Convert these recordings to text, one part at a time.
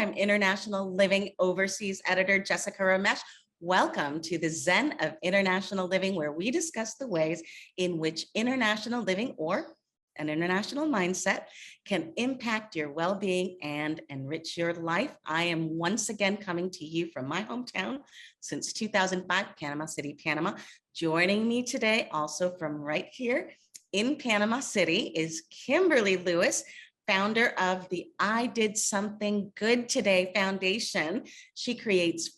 I'm International Living Overseas Editor Jessica Ramesh. Welcome to the Zen of International Living, where we discuss the ways in which international living or an international mindset can impact your well-being and enrich your life. I am once again coming to you from my hometown since 2005, Panama City, Panama. Joining me today, also from right here in Panama City, is Khymberlee Lewis, founder of the I Did Something Good Today Foundation. She has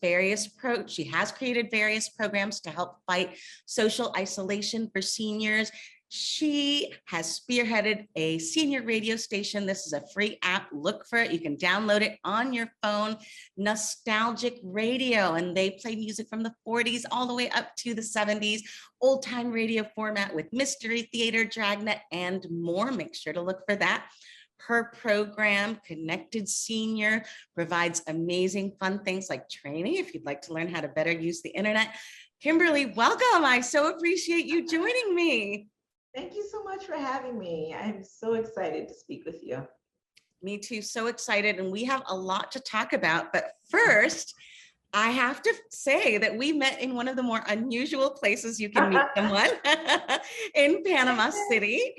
created various programs to help fight social isolation for seniors. She has spearheaded a senior radio station. This is a free app. Look for it. You can download it on your phone. Nostalgic Radio, and they play music from the 40s all the way up to the 70s. Old time radio format with mystery theater, dragnet, and more. Make sure to look for that. Her program, Connected Senior, provides amazing fun things like training if you'd like to learn how to better use the internet. Khymberlee, welcome. I so appreciate you joining me. Thank you so much for having me. I'm so excited to speak with you. Me too, so excited. And we have a lot to talk about. But first, I have to say that we met in one of the more unusual places you can meet someone in Panama City.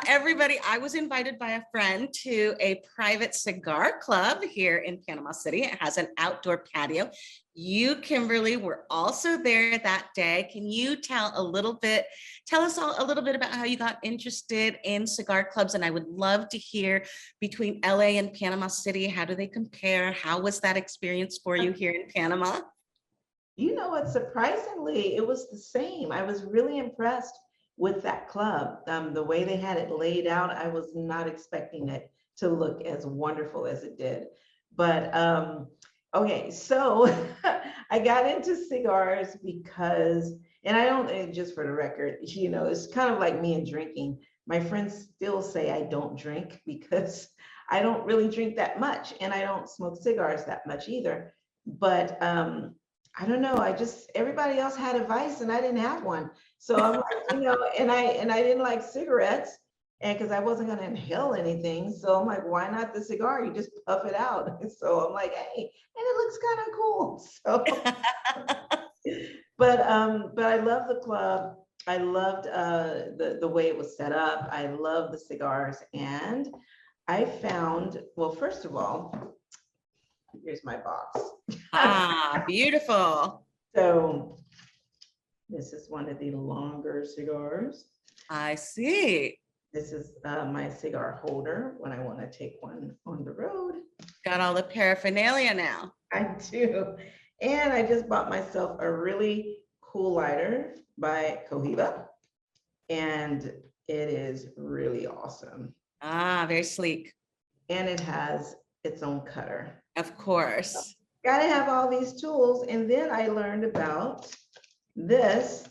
Everybody, I was invited by a friend to a private cigar club here in Panama City. It has an outdoor patio. You, Khymberlee, were also there that day. Can you tell us all a little bit about how you got interested in cigar clubs? And I would love to hear between LA and Panama City, how do they compare? How was that experience for you here in Panama? You know what, surprisingly, it was the same. I was really impressed with that club. The way they had it laid out, I was not expecting it to look as wonderful as it did. But okay, so I got into cigars because, and I don't, just for the record, you know, it's kind of like me and drinking. My friends still say I don't drink because I don't really drink that much, and I don't smoke cigars that much either. But I don't know, everybody else had a vice and I didn't have one. So I'm like, you know, and I didn't like cigarettes, and because I wasn't going to inhale anything. So I'm like, why not the cigar? You just puff it out. So I'm like, hey, and it looks kind of cool. So, but I love the club. I loved the way it was set up. I love the cigars. And I found, well, first of all, here's my box. Ah, beautiful. So this is one of the longer cigars. I see. This is my cigar holder when I want to take one on the road. Got all the paraphernalia now. I do. And I just bought myself a really cool lighter by Cohiba. And it is really awesome. Ah, very sleek. And it has its own cutter. Of course. Got to have all these tools. And then I learned about this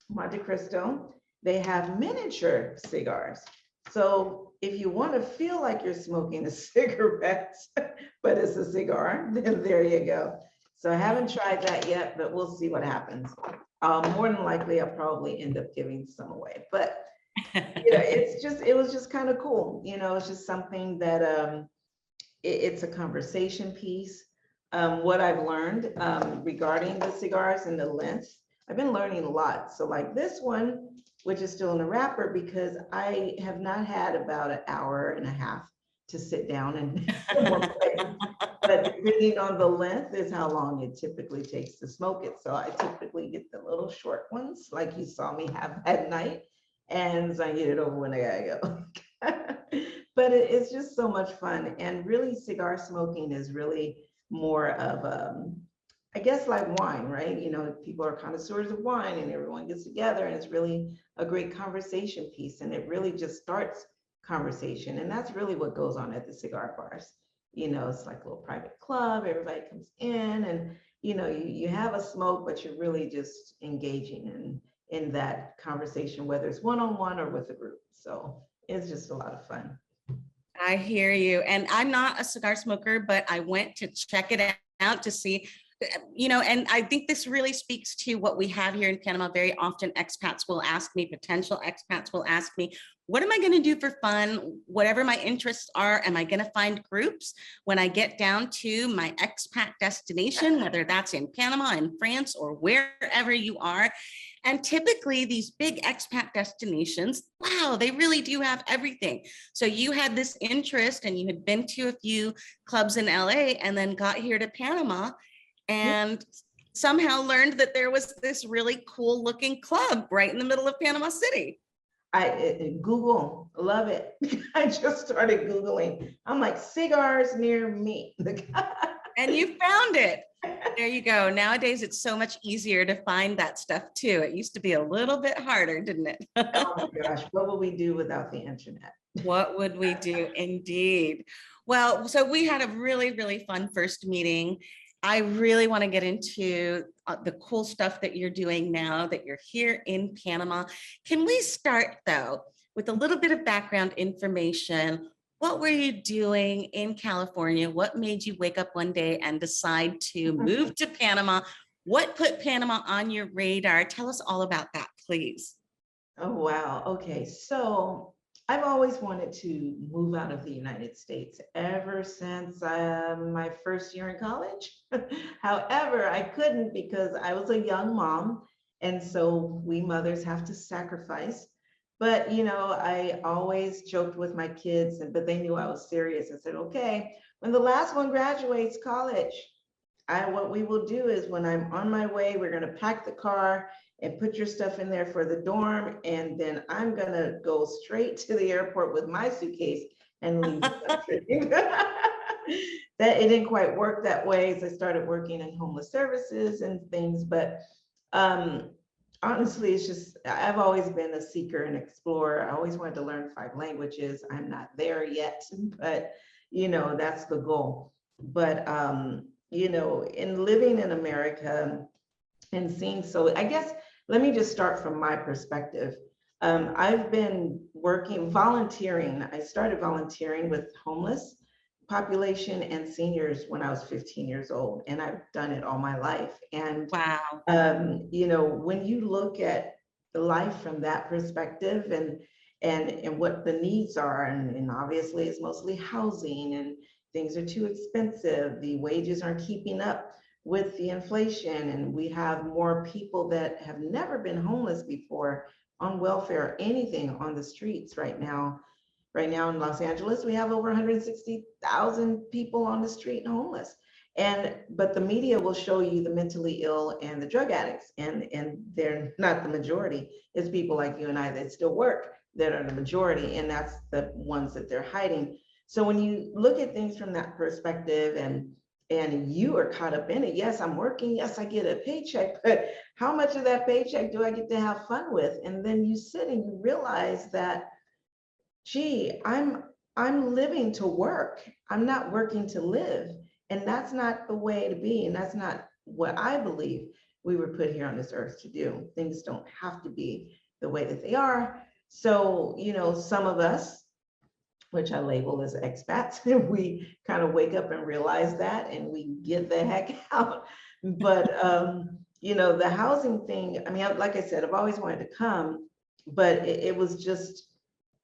Monte Cristo. They have miniature cigars. So if you want to feel like you're smoking a cigarette, but it's a cigar, then there you go. So I haven't tried that yet, but we'll see what happens. More than likely, I'll probably end up giving some away. But you know, it was just kind of cool. You know, it's just something that it's a conversation piece. What I've learned regarding the cigars and the length, I've been learning a lot. So like this one, which is still in the wrapper, because I have not had about an hour and a half to sit down and but depending on the length is how long it typically takes to smoke it. So I typically get the little short ones like you saw me have at night, and so I get it over when I gotta go. But it's just so much fun. And really cigar smoking is really more of I guess like wine, right? You know, people are connoisseurs of wine and everyone gets together, and it's really a great conversation piece, and it really just starts conversation. And that's really what goes on at the cigar bars. You know, it's like a little private club, everybody comes in and, you know, you have a smoke, but you're really just engaging in that conversation, whether it's one-on-one or with a group. So it's just a lot of fun. I hear you. And I'm not a cigar smoker, but I went to check it out to see And I think this really speaks to what we have here in Panama. Very often expats will ask me, potential expats will ask me, what am I going to do for fun? Whatever my interests are, am I going to find groups when I get down to my expat destination, whether that's in Panama, in France, or wherever you are? And typically these big expat destinations, wow, they really do have everything. So you had this interest and you had been to a few clubs in LA and then got here to Panama and somehow learned that there was this really cool looking club right in the middle of Panama City. Google, love it. I just started Googling. I'm like, cigars near me. And you found it. There you go. Nowadays, it's so much easier to find that stuff too. It used to be a little bit harder, didn't it? Oh my gosh, what would we do without the internet? What would we do? Indeed. Well, so we had a really, really fun first meeting. I really want to get into the cool stuff that you're doing now that you're here in Panama. Can we start though with a little bit of background information? What were you doing in California? What made you wake up one day and decide to move to Panama? What put Panama on your radar? Tell us all about that, please. Oh, wow. Okay. So I've always wanted to move out of the United States ever since my first year in college. However, I couldn't because I was a young mom. And so we mothers have to sacrifice. But, I always joked with my kids, but they knew I was serious. I said, okay, when the last one graduates college, what we will do is when I'm on my way, we're going to pack the car and put your stuff in there for the dorm. And then I'm going to go straight to the airport with my suitcase and leave the country. That it didn't quite work that way. So I started working in homeless services and things. But honestly, it's just, I've always been a seeker and explorer. I always wanted to learn 5 languages. I'm not there yet, but that's the goal. But in living in America and seeing, so I guess, let me just start from my perspective. I've been volunteering. I started volunteering with homeless population and seniors when I was 15 years old, and I've done it all my life. And Wow. when you look at life from that perspective and what the needs are, and obviously it's mostly housing and things are too expensive, the wages aren't keeping up with the inflation, and we have more people that have never been homeless before on welfare or anything on the streets right now. Right now in Los Angeles, we have over 160,000 people on the street and homeless. But the media will show you the mentally ill and the drug addicts, and they're not the majority. It's people like you and I that still work that are the majority, and that's the ones that they're hiding. So when you look at things from that perspective and you are caught up in it, yes, I'm working, yes, I get a paycheck, but how much of that paycheck do I get to have fun with? And then you sit and you realize that, gee, I'm living to work. I'm not working to live. And that's not the way to be. And that's not what I believe we were put here on this earth to do. Things don't have to be the way that they are. So, some of us, which I label as expats, we kind of wake up and realize that, and we get the heck out. But, the housing thing, I mean, like I said, I've always wanted to come, but it was just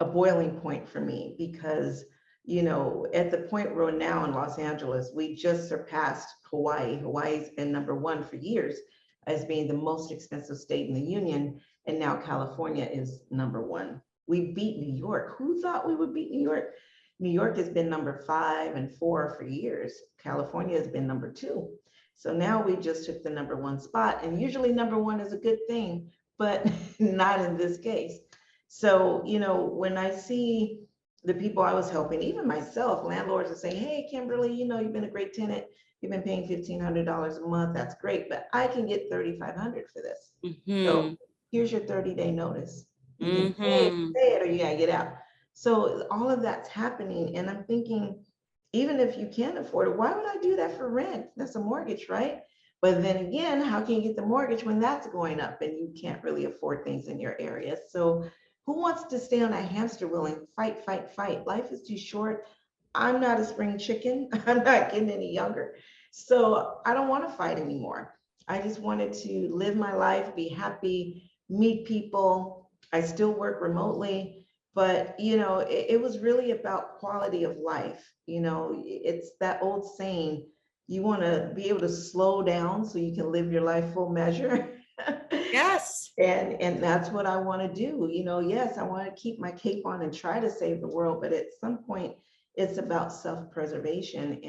a boiling point for me because, at the point we're now in Los Angeles, we just surpassed Hawaii. Hawaii's been #1 for years as being the most expensive state in the union. And now California is #1. We beat New York. Who thought we would beat New York? New York has been #5 and 4 for years. California has been #2. So now we just took the #1 spot. And usually #1 is a good thing, but not in this case. So, when I see the people I was helping, even myself, landlords are saying, hey, Khymberlee, you've been a great tenant. You've been paying $1,500 a month. That's great, but I can get $3,500 for this. So here's your 30-day notice. You can pay it or you gotta get out. So all of that's happening. And I'm thinking, even if you can't afford it, why would I do that for rent? That's a mortgage, right? But then again, how can you get the mortgage when that's going up and you can't really afford things in your area? So who wants to stay on that hamster wheel and fight, fight, fight? Life is too short. I'm not a spring chicken. I'm not getting any younger. So I don't want to fight anymore. I just wanted to live my life, be happy, meet people. I still work remotely, but it was really about quality of life. It's that old saying, you want to be able to slow down so you can live your life full measure. Yes. And that's what I want to do. Yes, I want to keep my cape on and try to save the world, but at some point it's about self-preservation.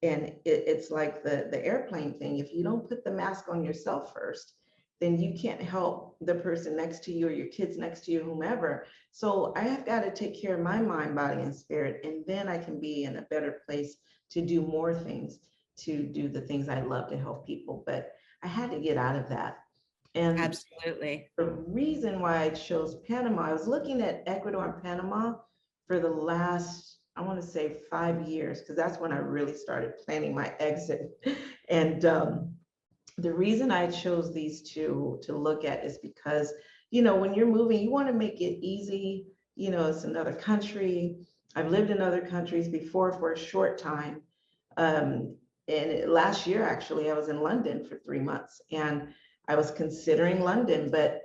And it's like the airplane thing. If you don't put the mask on yourself first, then you can't help the person next to you or your kids next to you, whomever. So I have got to take care of my mind, body, and spirit, and then I can be in a better place to do more things, to do the things I love to help people. But I had to get out of that. And Absolutely. the reason why I chose Panama, I was looking at Ecuador and Panama for the last, I want to say 5 years, because that's when I really started planning my exit. And the reason I chose these two to look at is because, when you're moving, you want to make it easy. It's another country. I've lived in other countries before for a short time. And last year, actually, I was in London for 3 months, and I was considering London, but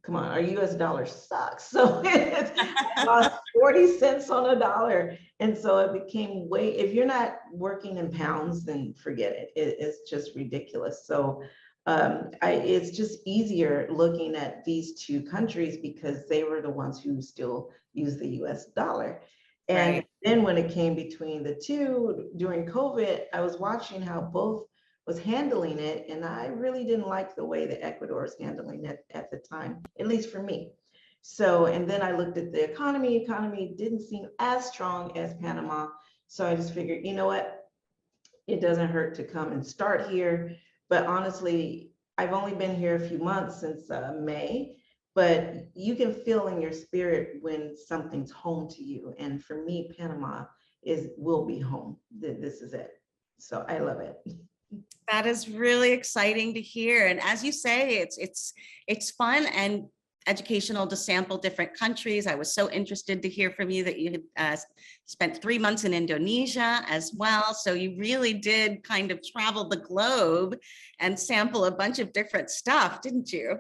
come on, our US dollar sucks. So I lost 40 cents on a dollar. And so it became if you're not working in pounds, then forget it. It's just ridiculous. So it's just easier looking at these two countries because they were the ones who still use the US dollar. And Right. then when it came between the two during COVID, I was watching how both was handling it. And I really didn't like the way that Ecuador was handling it at the time, at least for me. So, and then I looked at the economy didn't seem as strong as Panama. So I just figured, you know what? It doesn't hurt to come and start here. But honestly, I've only been here a few months since May, but you can feel in your spirit when something's home to you. And for me, Panama will be home. This is it. So I love it. That is really exciting to hear. And as you say, it's fun and educational to sample different countries. I was so interested to hear from you that you had spent 3 months in Indonesia as well. So you really did kind of travel the globe and sample a bunch of different stuff, didn't you?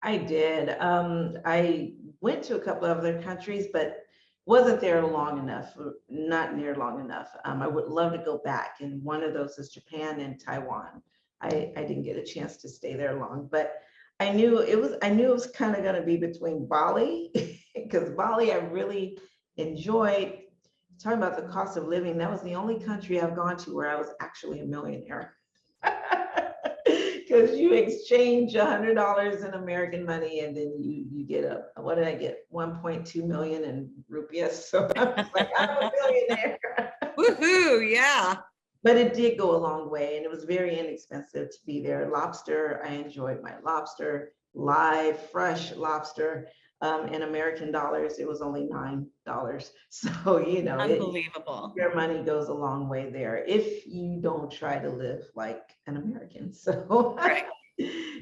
I did. I went to a couple of other countries, but wasn't there long enough, not near long enough. I would love to go back, and one of those is Japan and Taiwan. I didn't get a chance to stay there long, but I knew it was kind of going to be between Bali, because Bali I really enjoyed. Talking about the cost of living, that was the only country I've gone to where I was actually a millionaire. Because you exchange $100 in American money, and then you get what did I get? 1.2 million in rupees. So I was like, I'm a millionaire. Woohoo! Yeah. But it did go a long way, and it was very inexpensive to be there. Lobster, I enjoyed my lobster, live, fresh lobster. In American dollars, it was only $9. So, Unbelievable. your money goes a long way there if you don't try to live like an American. So, Right.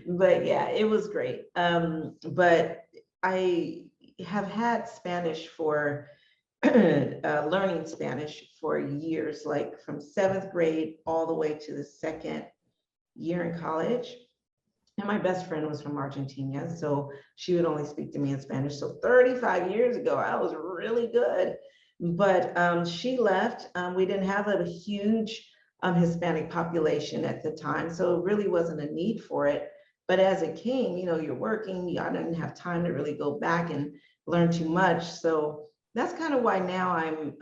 but yeah, it was great. But I have had Spanish for learning Spanish for years, like from 7th grade all the way to the 2nd year in college. And my best friend was from Argentina, so she would only speak to me in Spanish. So 35 years ago, I was really good. But she left. We didn't have a huge Hispanic population at the time, so it really wasn't a need for it. But as it came, you're working, I didn't have time to really go back and learn too much. So that's kind of why now I'm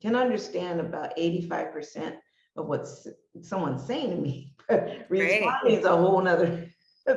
can understand about 85% of what someone's saying to me. But Great. responding is a whole nother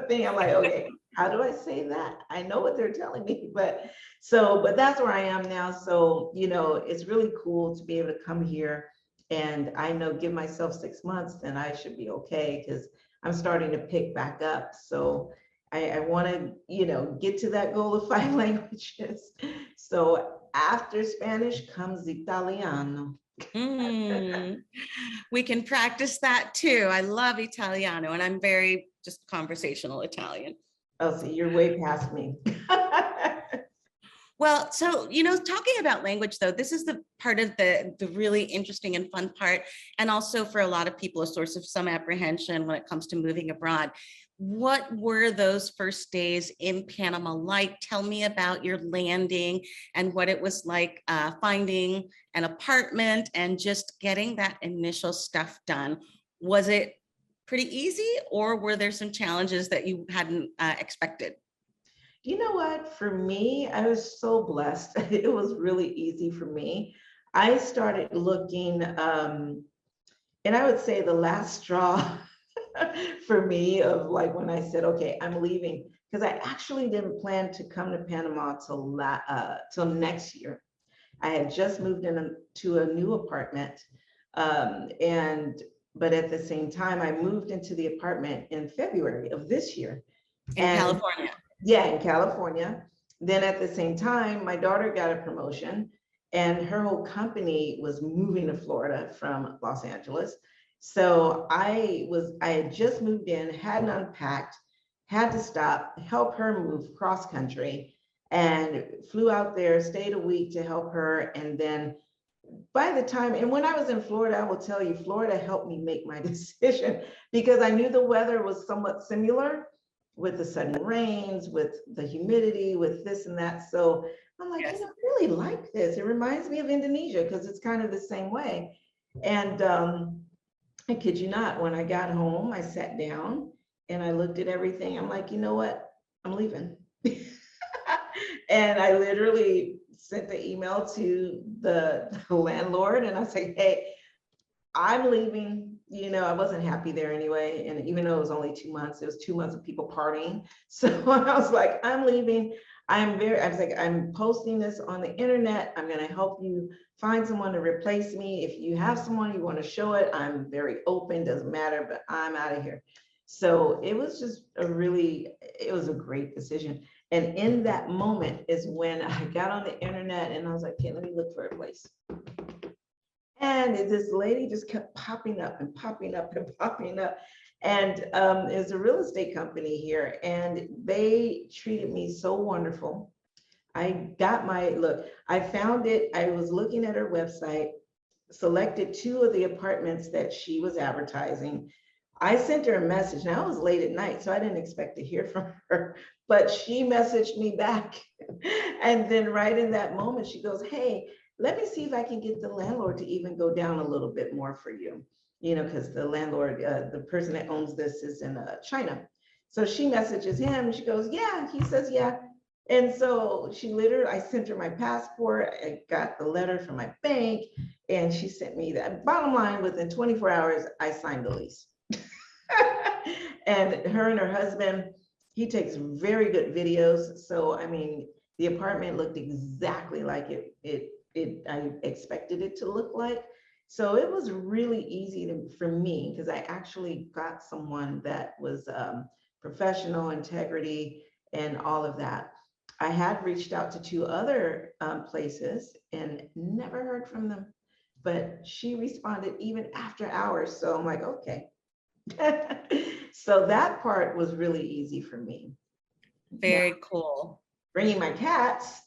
thing. I'm like, okay, how do I say that? I know what they're telling me, but that's where I am now. So, it's really cool to be able to come here, and I know give myself 6 months, then I should be okay, because I'm starting to pick back up. So I want to, get to that goal of 5 languages. So after Spanish comes Italiano. Mm. We can practice that too. I love Italiano, and I'm very just conversational Italian. Oh, see, you're way past me. Well, so, talking about language, though, this is the part of the really interesting and fun part, and also for a lot of people, a source of some apprehension when it comes to moving abroad. What were those first days in Panama like? Tell me about your landing and what it was like finding an apartment and just getting that initial stuff done. Was it pretty easy, or were there some challenges that you hadn't expected? You know what? For me, I was so blessed. It was really easy for me. I started looking, and I would say the last straw for me of like when I said, okay, I'm leaving, because I actually didn't plan to come to Panama till next year. I had just moved into a new apartment, and but at the same time, I moved into the apartment in February of this year. In And California? yeah, in California. Then at the same time, my daughter got a promotion and her whole company was moving to Florida from Los Angeles. So I had just moved in, hadn't unpacked, had to stop, help her move cross country, and flew out there, stayed a week to help her. And then by the time, and when I was in Florida, I will tell you, Florida helped me make my decision because I knew the weather was somewhat similar with the sudden rains, with the humidity, with this and that. So I'm like, Yes. I really like this. It reminds me of Indonesia because it's kind of the same way. And I kid you not, when I got home, I sat down and I looked at everything. I'm like, you know what? I'm leaving. And I literally sent the email to the landlord and I said, hey, I'm leaving. I wasn't happy there anyway. And even though it was only 2 months, it was 2 months of people partying. So I was like, I'm leaving. I was like, I'm posting this on the internet. I'm going to help you find someone to replace me. If you have someone you want to show it, I'm very open, doesn't matter, but I'm out of here. So it was just it was a great decision. And in that moment is when I got on the internet and I was like, okay, let me look for a place. And this lady just kept popping up and popping up and popping up. And it's a real estate company here, and they treated me so wonderful. I got I found it. I was looking at her website, selected 2 of the apartments that she was advertising. I sent her a message. Now it was late at night, so I didn't expect to hear from her, but she messaged me back. And then right in that moment, she goes, hey, let me see if I can get the landlord to even go down a little bit more for you, because the landlord, the person that owns this is in China. So she messages him and she goes, yeah, he says, yeah. And so I sent her my passport. I got the letter from my bank and she sent me that. Bottom line, within 24 hours, I signed the lease. And her and her husband, he takes very good videos. So, I mean, the apartment looked exactly like I expected it to look like. So it was really easy for me because I actually got someone that was professional, integrity, and all of that. I had reached out to 2 other places and never heard from them, but she responded even after hours. So I'm like, okay. So that part was really easy for me. Now, Very cool. bringing my cats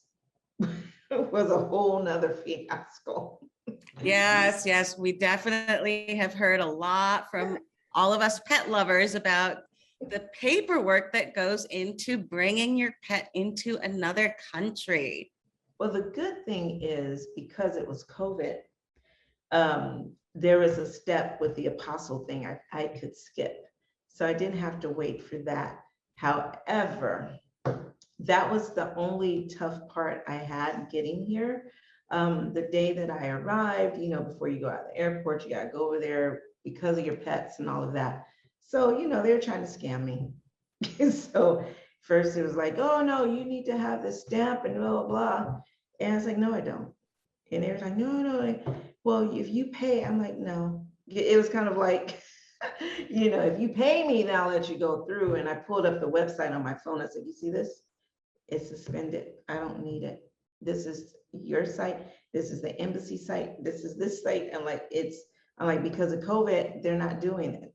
was a whole nother fiasco. Yes, yes, we definitely have heard a lot from all of us pet lovers about the paperwork that goes into bringing your pet into another country. Well, the good thing is because it was COVID, there was a step with the apostle thing I could skip. So I didn't have to wait for that. However, that was the only tough part I had getting here. The day that I arrived, before you go out of the airport, you gotta go over there because of your pets and all of that. So, they were trying to scam me. So first it was like, oh no, you need to have this stamp and blah, blah, blah. And I was like, no, I don't. And they were like, no, well, if you pay, I'm like, no. It was kind of like, if you pay me, then I'll let you go through. And I pulled up the website on my phone. I said, you see this? It's suspended. I don't need it. This is your site. This is the embassy site. This is this site. And I'm like, because of COVID, they're not doing it.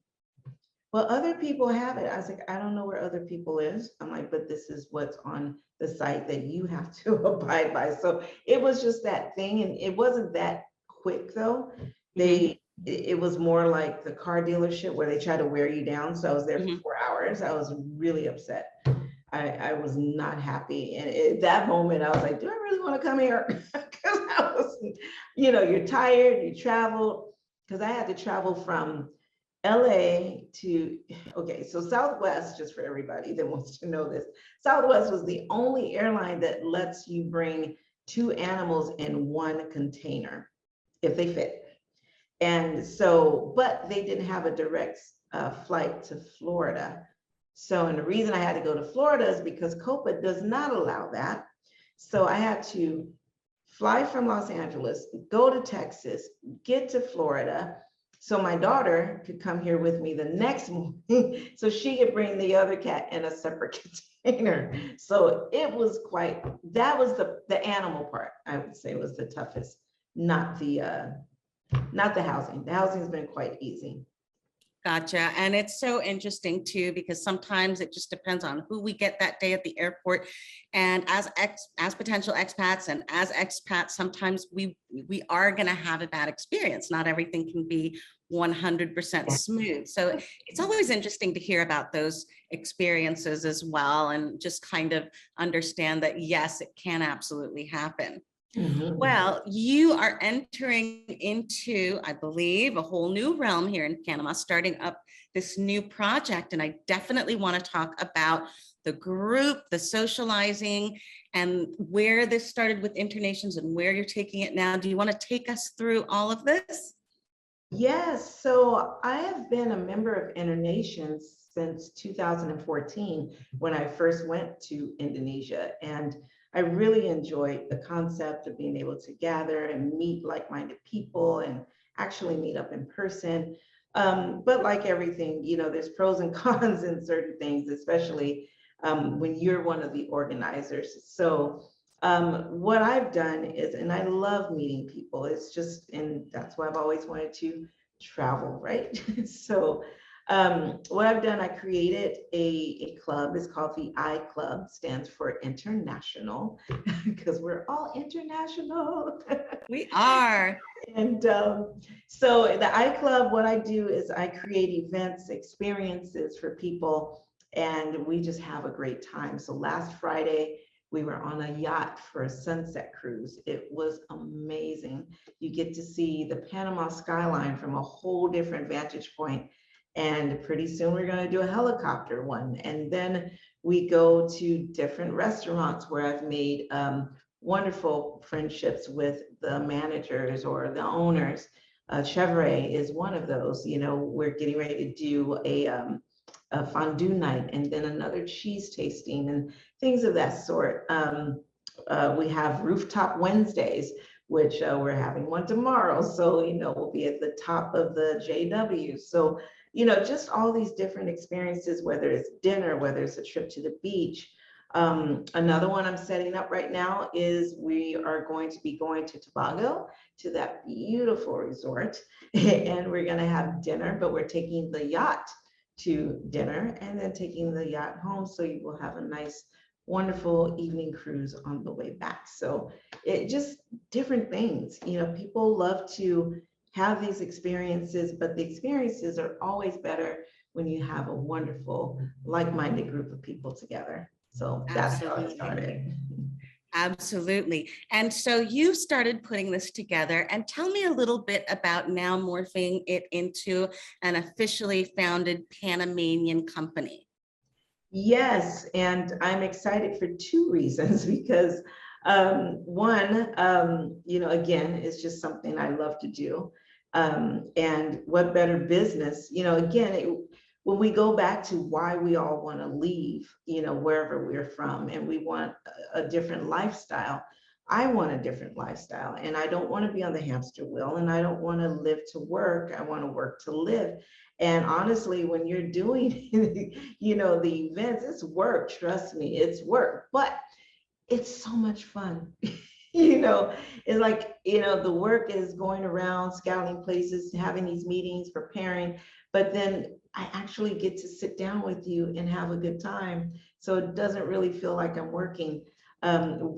well, other people have it. I was like, I don't know where other people is. I'm like, but this is what's on the site that you have to abide by. So it was just that thing. And it wasn't that quick though. Mhm, It was more like the car dealership where they try to wear you down. So I was there for mhm. 4 hours. I was really upset. I was not happy. And at that moment, I was like, do I really want to come here? Because I was, you're tired, you travel. Because I had to travel from LA to, okay, so Southwest, just for everybody that wants to know this, Southwest was the only airline that lets you bring two animals in one container if they fit. And so, but they didn't have a direct flight to Florida. So, and the reason I had to go to Florida is because COPA does not allow that. So I had to fly from Los Angeles, go to Texas, get to Florida, so my daughter could come here with me the next morning so she could bring the other cat in a separate container. So it was quite, that was the animal part, I would say, was the toughest, not the housing. The housing has been quite easy. Gotcha. And it's so interesting too, because sometimes it just depends on who we get that day at the airport. And as potential expats and as expats, sometimes we are going to have a bad experience. Not everything can be 100% smooth. So it's always interesting to hear about those experiences as well, and just kind of understand that, yes, it can absolutely happen. Mhm. Well, you are entering into, I believe, a whole new realm here in Panama, starting up this new project. And I definitely want to talk about the group, the socializing, and where this started with Internations and where you're taking it now. Do you want to take us through all of this? Yes, so I have been a member of Internations since 2014 when I first went to Indonesia. And I really enjoyed the concept of being able to gather and meet like-minded people and actually meet up in person. But like everything, there's pros and cons in certain things, especially when you're one of the organizers. So what I've done is, and I love meeting people, it's just, and that's why I've always wanted to travel, right? So what I've done, I created a club. It's called the I Club, stands for international, because we're all international. We are. And so the I Club, what I do is I create events, experiences for people, and we just have a great time. So last Friday, we were on a yacht for a sunset cruise. It was amazing. You get to see the Panama skyline from a whole different vantage point. And pretty soon we're going to do a helicopter one. And then we go to different restaurants where I've made wonderful friendships with the managers or the owners. Chevrolet is one of those. We're getting ready to do a fondue night and then another cheese tasting and things of that sort. We have rooftop Wednesdays, which we're having one tomorrow. So, we'll be at the top of the JW. So, just all these different experiences, whether it's dinner, whether it's a trip to the beach. Another one I'm setting up right now is we are going to be going to Tobago, to that beautiful resort, and we're going to have dinner, but we're taking the yacht to dinner and then taking the yacht home. So you will have a nice, wonderful evening cruise on the way back. So it just different things, people love to have these experiences, but the experiences are always better when you have a wonderful, like-minded group of people together. So that's how it Absolutely. started. Absolutely. And so you started putting this together, and tell me a little bit about now morphing it into an officially founded Panamanian company. Yes, and I'm excited for two reasons because one, again, it's just something I love to do. And what better business, again, when we go back to why we all want to leave, wherever we're from, and we want a different lifestyle. I want a different lifestyle, and I don't want to be on the hamster wheel, and I don't want to live to work. I want to work to live. And honestly, when you're doing, the events, it's work. Trust me, it's work, but it's so much fun. It's like, the work is going around, scouting places, having these meetings, preparing. but then I actually get to sit down with you and have a good time. So it doesn't really feel like I'm working.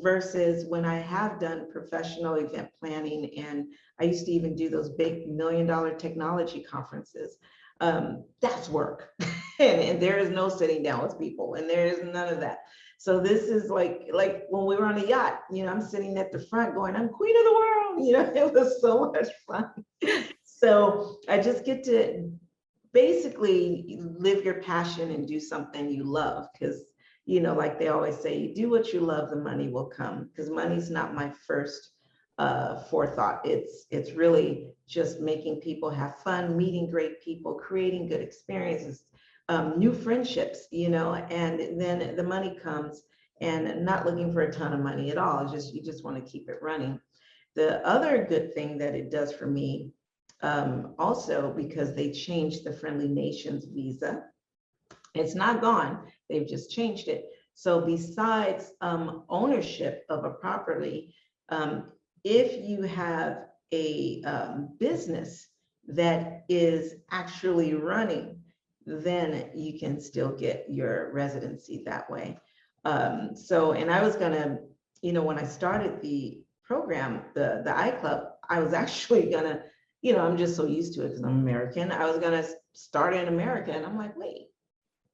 Versus when I have done professional event planning, and I used to even do those big $1 million technology conferences. That's work. And there is no sitting down with people, and there is none of that. So this is like when we were on a yacht, I'm sitting at the front going, I'm queen of the world. It was so much fun. So I just get to basically live your passion and do something you love, because like they always say, you do what you love, the money will come, because money's not my first forethought. It's really just making people have fun, meeting great people, creating good experiences, new friendships, and then the money comes, and not looking for a ton of money at all. You just want to keep it running. The other good thing that it does for me, also because they changed the Friendly Nations visa. It's not gone, they've just changed it. So besides ownership of a property, if you have a business that is actually running, then you can still get your residency that way. And I was gonna, when I started the program, the iClub, I was actually gonna, I'm just so used to it because I'm American. I was gonna start in America, and I'm like, wait,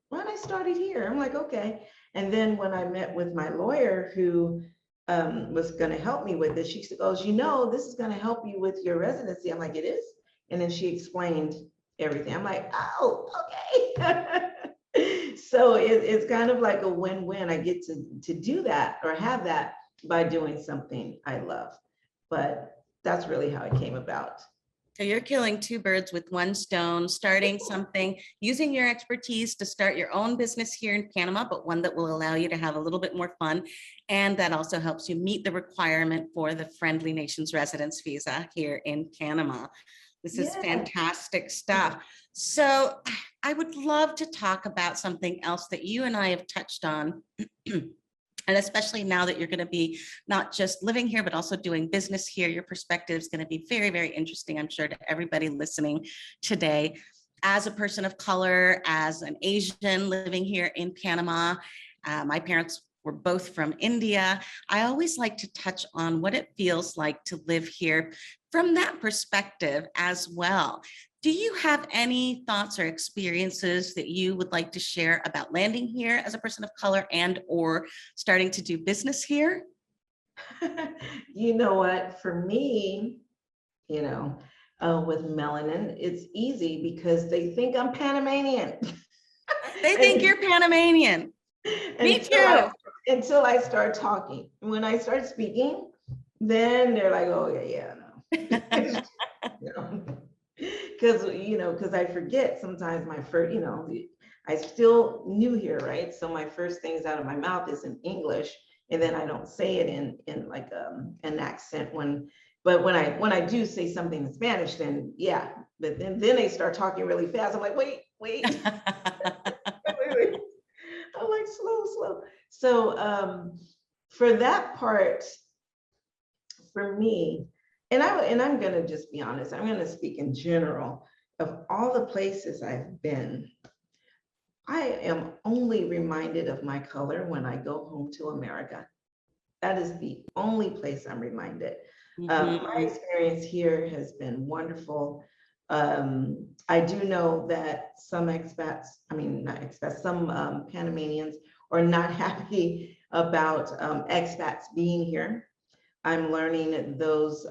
why don't I start it here? I'm like, okay. And then when I met with my lawyer who was going to help me with this, she goes, this is going to help you with your residency. I'm like, it is? And then she explained everything. I'm like, oh, okay. So it's kind of like a win-win. I get to do that or have that by doing something I love. But that's really how it came about. So you're killing two birds with one stone, starting something, using your expertise to start your own business here in Panama, but one that will allow you to have a little bit more fun. And that also helps you meet the requirement for the Friendly Nations residence visa here in Panama. This is fantastic stuff. So I would love to talk about something else that you and I have touched on. And especially now that you're going to be not just living here, but also doing business here, your perspective is going to be very, very interesting, I'm sure, to everybody listening today. As a person of color, as an Asian living here in Panama, my parents were both from India. I always like to touch on what it feels like to live here from that perspective as well. Do you have any thoughts or experiences that you would like to share about landing here as a person of color and or starting to do business here? You know what, for me, with melanin, it's easy because they think I'm Panamanian. They think you're Panamanian. Me too. Until I start talking. When I start speaking, then they're like, oh yeah, no. Because I forget sometimes my first, I still new here, right? So my first things out of my mouth is in English, and then I don't say it in like an accent but when I do say something in Spanish, then yeah, but then they start talking really fast. I'm like, wait. wait. I'm like, slow. So for that part, for me, and I'm gonna just be honest, I'm gonna speak in general. Of all the places I've been, I am only reminded of my color when I go home to America. That is the only place I'm reminded. My experience here has been wonderful. I do know that some expats, I mean, not expats, some Panamanians are not happy about expats being here. I'm learning those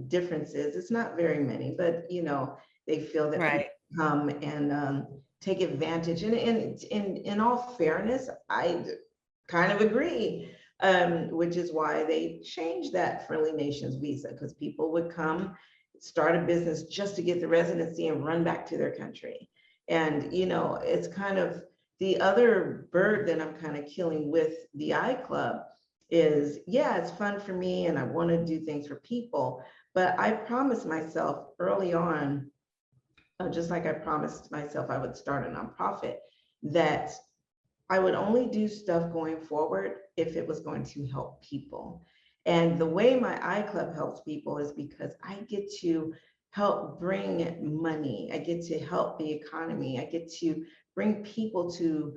differences. It's not very many, but they feel that people come and take advantage. And in all fairness, I kind of agree, which is why they changed that Friendly Nations visa, because people would come, start a business just to get the residency and run back to their country. And it's kind of the other bird that I'm kind of killing with the iClub is, yeah, it's fun for me and I want to do things for people, but I promised myself early on, just like I promised myself I would start a nonprofit, that I would only do stuff going forward if it was going to help people. And the way my iClub helps people is because I get to help bring money. I get to help the economy. I get to bring people to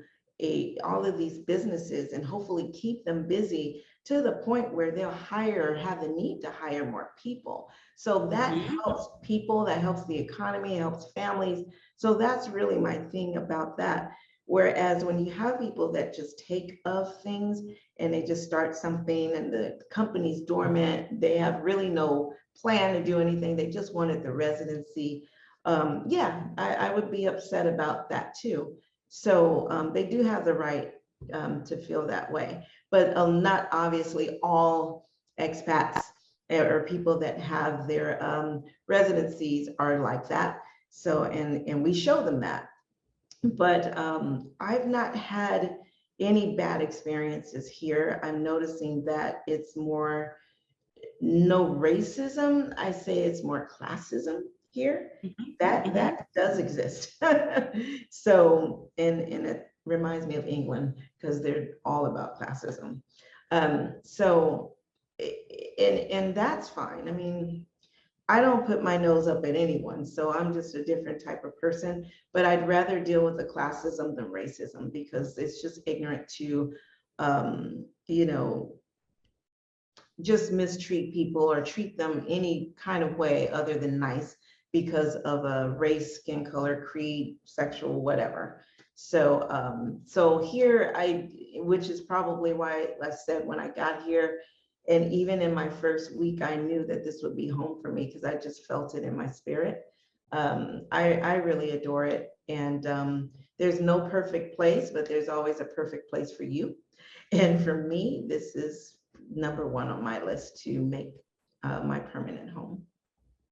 all of these businesses and hopefully keep them busy to the point where they'll have the need to hire more people. So that Mhm. helps people, that helps the economy, helps families. So that's really my thing about that. Whereas when you have people that just take of things and they just start something and the company's dormant, they have really no plan to do anything, they just wanted the residency. Yeah, I would be upset about that too. So they do have the right to feel that way, but not obviously all expats or people that have their residencies are like that. So, and we show them that. But I've not had any bad experiences here. I'm noticing that it's more no racism. I say it's more classism here. Mhm. Mhm. That does exist. So, and it reminds me of England because they're all about classism. So, and that's fine. I mean, I don't put my nose up at anyone, so I'm just a different type of person. But I'd rather deal with the classism than racism because it's just ignorant to, you know, just mistreat people or treat them any kind of way other than nice because of a race, skin color, creed, sexual, whatever. So, so here which is probably why I said when I got here, and even in my first week, I knew that this would be home for me because I just felt it in my spirit. I really adore it. And there's no perfect place, but there's always a perfect place for you. And for me, this is number one on my list to make my permanent home.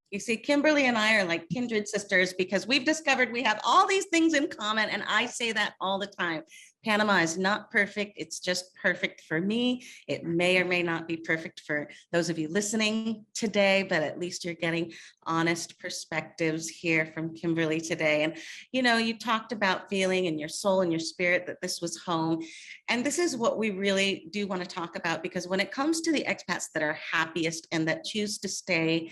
You see, Khymberlee and I are like kindred sisters because we've discovered we have all these things in common. And I say that all the time. Panama is not perfect. It's just perfect for me. It may or may not be perfect for those of you listening today, but at least you're getting honest perspectives here from Khymberlee today. And, you know, you talked about feeling in your soul and your spirit that this was home. And this is what we really do want to talk about, because when it comes to the expats that are happiest and that choose to stay,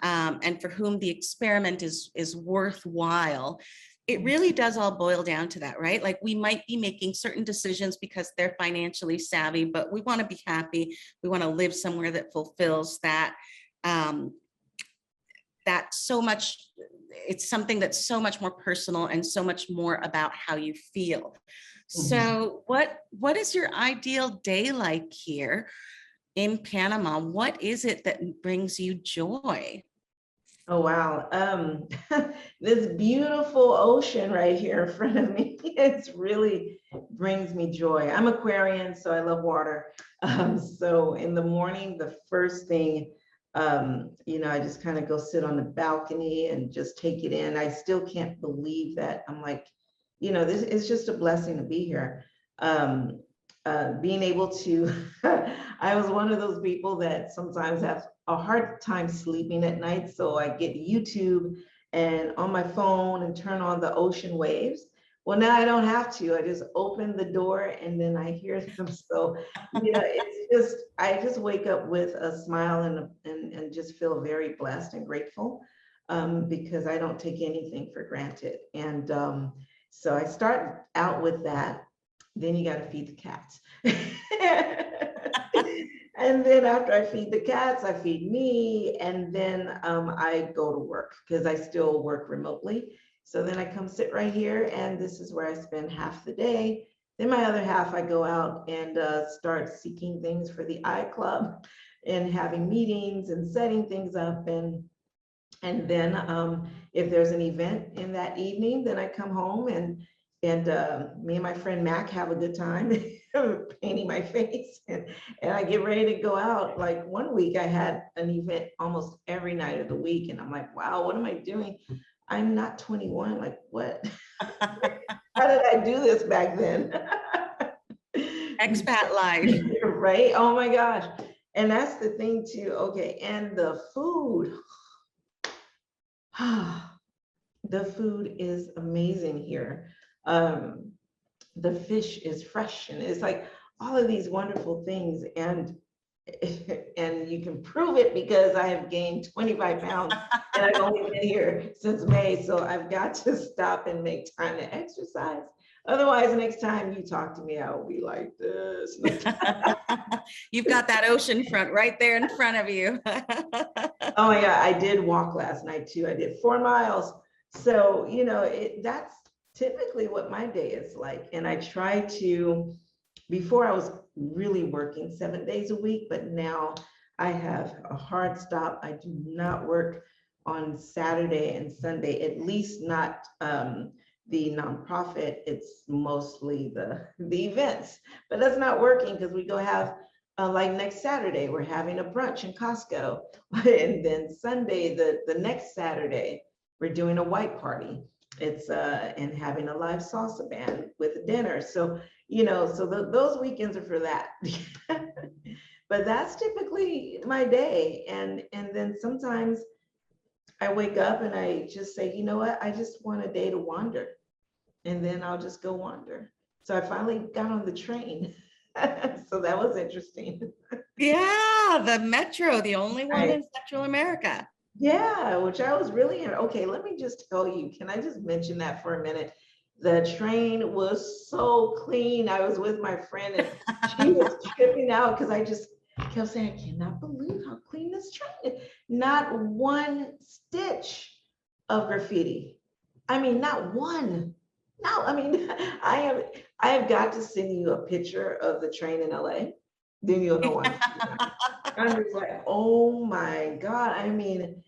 and for whom the experiment is worthwhile, it really does all boil down to that, right? Like we might be making certain decisions because they're financially savvy, but we want to be happy. We want to live somewhere that fulfills that. That so much, it's something that's so much more personal and so much more about how you feel. Mhm. So what is your ideal day like here in Panama? What is it that brings you joy? Oh, wow. This beautiful ocean right here in front of me, it's really brings me joy. I'm Aquarian, so I love water. So in the morning, the first thing, you know, I just kind of go sit on the balcony and just take it in. I still can't believe that I'm like, you know, this is just a blessing to be here. Being able to, I was one of those people that sometimes have a hard time sleeping at night. So I get YouTube and on my phone and turn on the ocean waves. Well, now I don't have to. I just open the door and then I hear them. So, you know, it's just, I just wake up with a smile and just feel very blessed and grateful because I don't take anything for granted. And so I start out with that. Then you got to feed the cats. And then after I feed the cats, I feed me, and then I go to work because I still work remotely. So then I come sit right here, and this is where I spend half the day. Then my other half, I go out and start seeking things for the iClub and having meetings and setting things up. And then if there's an event in that evening, then I come home and me and my friend Mac have a good time painting my face and I get ready to go out. Like one week I had an event almost every night of the week and I'm like, wow, what am I doing? I'm not 21. Like what? How did I do this back then? Expat life. Right? Oh my gosh. And that's the thing too. Okay. And the food. The food is amazing here. The fish is fresh and it's like all of these wonderful things. And And you can prove it because I have gained 25 pounds and I've only been here since May. So I've got to stop and make time to exercise. Otherwise, next time you talk to me, I will be like this. You've got that ocean front right there in front of you. Oh my God, I did walk last night too. I did 4 miles. So, that's typically what my day is like. And I try to, before I was really working 7 days a week, but now I have a hard stop. I do not work on Saturday and Sunday, at least not the nonprofit. It's mostly the events, but that's not working because we go have like next Saturday, we're having a brunch in Costco. And then Sunday, the next Saturday, we're doing a white party. It's and having a live salsa band with dinner. So, those weekends are for that. But that's typically my day. And then sometimes I wake up and I just say, you know what, I just want a day to wander. And then I'll just go wander. So I finally got on the train. So that was interesting. Yeah, the metro, the only one Right. in Central America. Yeah, which I was really, okay, let me just tell you, can I just mention that for a minute? The train was so clean. I was with my friend and she was tripping out because I just kept saying, I cannot believe how clean this train is. Not one stitch of graffiti. I mean, not one. No, I mean, I have got to send you a picture of the train in LA. Then you'll know why. I'm just like, oh my God. I mean,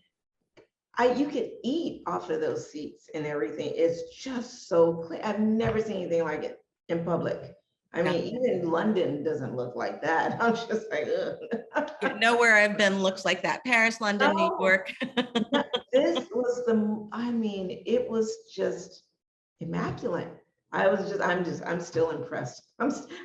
you could eat off of those seats and everything. It's just so clean. I've never seen anything like it in public. I mean, even London doesn't look like that. I'm just like, ugh. Yeah, nowhere I've been looks like that. Paris, London, New No, York. this was it was just immaculate. I'm still impressed.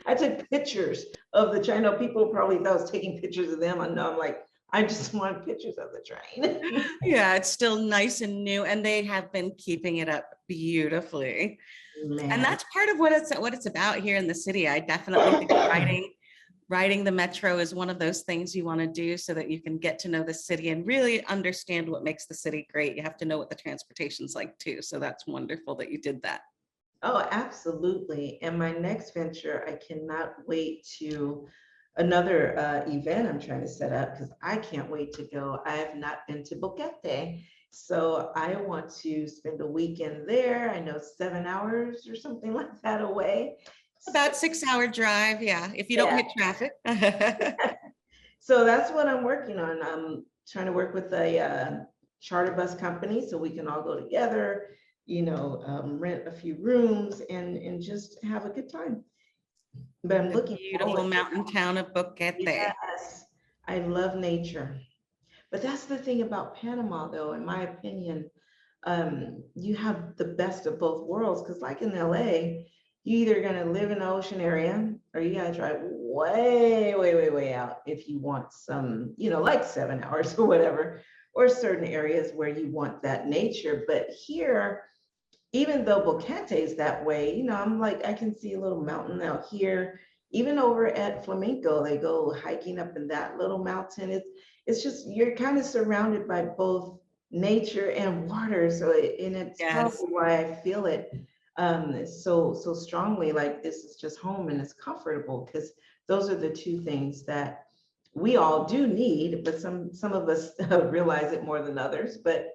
I took pictures of the train. I know people probably thought I was taking pictures of them. I know, I'm like, I just want pictures of the train. Yeah, it's still nice and new, and they have been keeping it up beautifully. And Man. that's part of what it's about here in the city. I definitely think riding the metro is one of those things you want to do so that you can get to know the city and really understand what makes the city great. You have to know what the transportation's like too. So that's wonderful that you did that. Oh, absolutely. And my next venture, I cannot wait to another event I'm trying to set up because I can't wait to go. I have not been to Boquete. So I want to spend a weekend there. I know 7 hours or something like that away. About 6 hour drive. Yeah. If you don't Yeah. hit traffic. So that's what I'm working on. I'm trying to work with a charter bus company so we can all go together, rent a few rooms and just have a good time. But I'm The looking beautiful forward. mountain town of Boquete. Yes, I love nature. But that's the thing about Panama, though, in my opinion, you have the best of both worlds. Because like in LA, you either gonna live in the ocean area or you gotta drive way, way, way, way out if you want some, like 7 hours or whatever, or certain areas where you want that nature. But here, even though Bocante is that way, I'm like, I can see a little mountain out here. Even over at Flamenco, they go hiking up in that little mountain. It's just, you're kind of surrounded by both nature and water. So, and it's Yes. probably why I feel it so strongly, like this is just home and it's comfortable, because those are the two things that we all do need, but some of us realize it more than others. But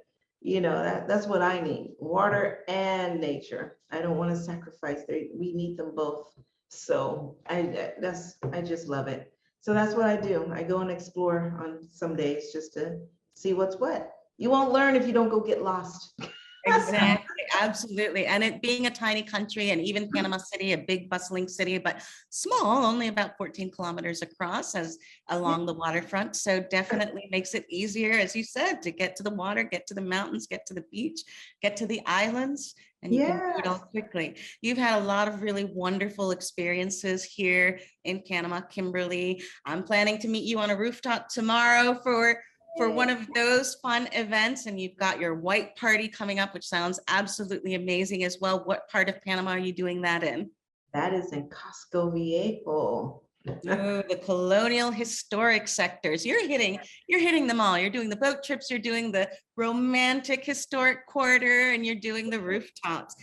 that's what I need: water and nature. I don't want to sacrifice. We need them both. So I just love it. So that's what I do. I go and explore on some days just to see what's what. You won't learn if you don't go get lost. Exactly, absolutely. And it being a tiny country, and even Panama City, a big bustling city, but small, only about 14 kilometers across as along the waterfront. So definitely makes it easier, as you said, to get to the water, get to the mountains, get to the beach, get to the islands, and you can do it all Yes. quickly. You've had a lot of really wonderful experiences here in Panama, Khymberlee. I'm planning to meet you on a rooftop tomorrow for one of those fun events, and you've got your white party coming up, which sounds absolutely amazing as well. What part of Panama are you doing that in? That is in Casco Viejo. Ooh, the colonial historic sectors. You're hitting them all. You're doing the boat trips, you're doing the romantic historic corridor, and you're doing the rooftops.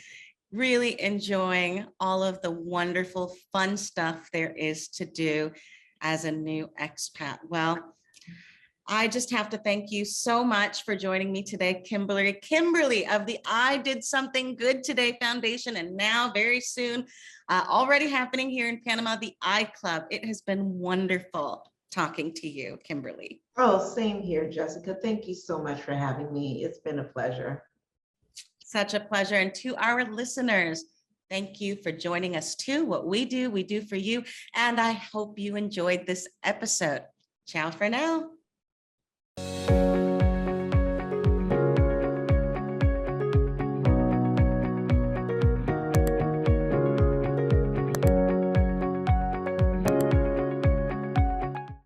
Really enjoying all of the wonderful, fun stuff there is to do as a new expat. Well, I just have to thank you so much for joining me today, Khymberlee. Khymberlee of the I Did Something Good Today Foundation, and now very soon, already happening here in Panama, the I Club. It has been wonderful talking to you, Khymberlee. Oh, same here, Jessica. Thank you so much for having me. It's been a pleasure. Such a pleasure. And to our listeners, thank you for joining us too. What we do for you. And I hope you enjoyed this episode. Ciao for now.